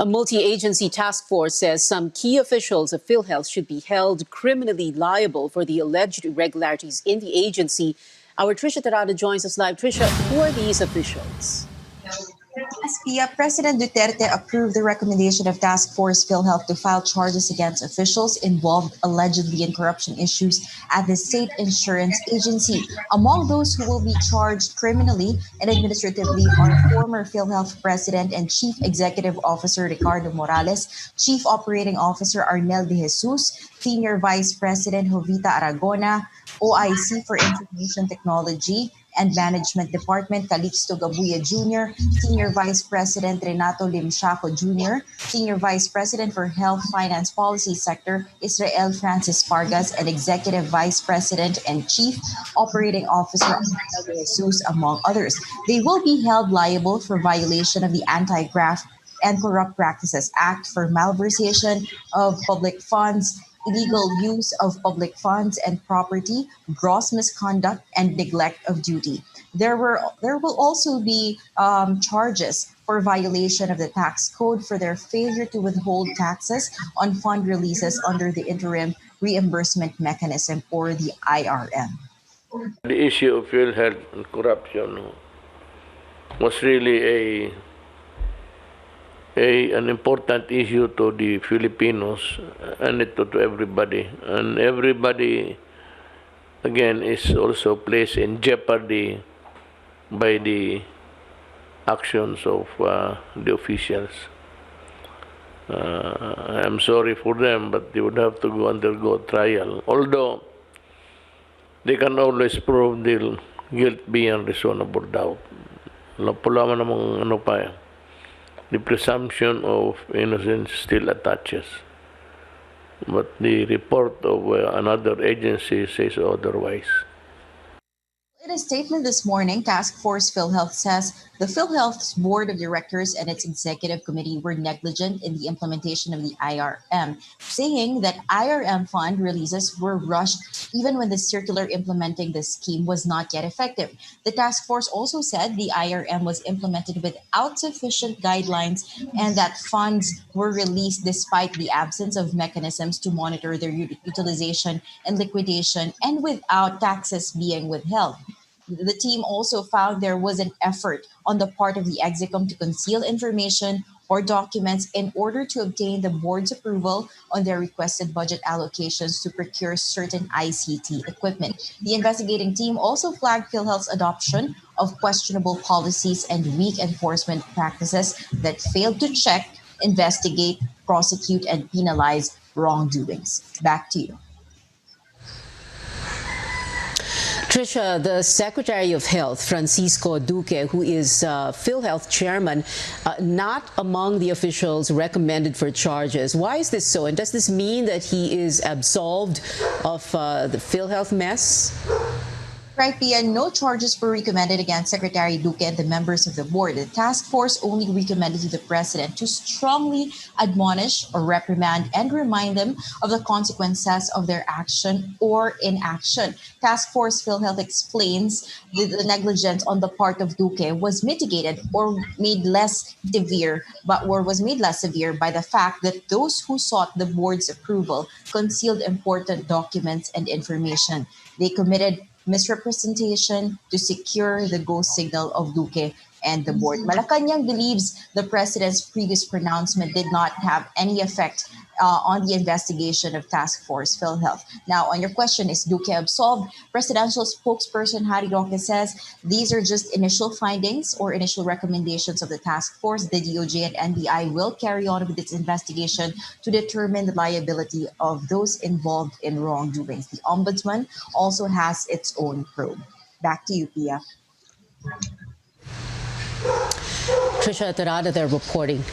A multi-agency task force says some key officials of PhilHealth should be held criminally liable for the alleged irregularities in the agency. Our Trisha Tarada joins us live. Trisha, who are these officials? Pia, President Duterte approved the recommendation of Task Force PhilHealth to file charges against officials involved allegedly in corruption issues at the state insurance agency. Among those who will be charged criminally and administratively are former PhilHealth President and Chief Executive Officer Ricardo Morales, Chief Operating Officer Arnel de Jesus, Senior Vice President Jovita Aragona, OIC for Information Technology and Management Department Calixto Gabuya Jr., Senior Vice President Renato Limshaco Jr., Senior Vice President for Health Finance Policy Sector Israel Francis Vargas, and Executive Vice President and Chief Operating Officer Arnel de Jesus, among others. They will be held liable for violation of the Anti-Graft and Corrupt Practices Act for malversation of public funds, illegal use of public funds and property, gross misconduct, and neglect of duty. There will also be charges for violation of the tax code for their failure to withhold taxes on fund releases under the Interim Reimbursement Mechanism, or the IRM. The issue of PhilHealth and corruption was really an important issue to the Filipinos and to everybody. And everybody, again, is also placed in jeopardy by the actions of the officials. I'm sorry for them, but they would have to undergo trial. Although they can always prove their guilt beyond reasonable doubt. Wala namang the presumption of innocence still attaches. But the report of another agency says otherwise. In a statement this morning, Task Force PhilHealth says the PhilHealth's board of directors and its executive committee were negligent in the implementation of the IRM, saying that IRM fund releases were rushed even when the circular implementing the scheme was not yet effective. The task force also said the IRM was implemented without sufficient guidelines and that funds were released despite the absence of mechanisms to monitor their utilization and liquidation and without taxes being withheld. The team also found there was an effort on the part of the Execom to conceal information or documents in order to obtain the board's approval on their requested budget allocations to procure certain ICT equipment. The investigating team also flagged PhilHealth's adoption of questionable policies and weak enforcement practices that failed to check, investigate, prosecute, and penalize wrongdoings. Back to you. Trisha, the Secretary of Health, Francisco Duque, who is PhilHealth chairman, not among the officials recommended for charges. Why is this so? And does this mean that he is absolved of the PhilHealth mess? Right, Pia, no charges were recommended against Secretary Duque and the members of the board. The task force only recommended to the president to strongly admonish or reprimand and remind them of the consequences of their action or inaction. Task Force PhilHealth explains the negligence on the part of Duque was mitigated or made less severe, was made less severe by the fact that those who sought the board's approval concealed important documents and information. They committed misrepresentation to secure the go signal of Duque and the board. Malacanang believes the president's previous pronouncement did not have any effect on the investigation of Task Force PhilHealth. Now, on your question, is Duque absolved? Presidential spokesperson Harry Roque says these are just initial findings or initial recommendations of the task force. The DOJ and NBI will carry on with its investigation to determine the liability of those involved in wrongdoings. The Ombudsman also has its own probe. Back to you, Pia. Trisha Tarada there reporting.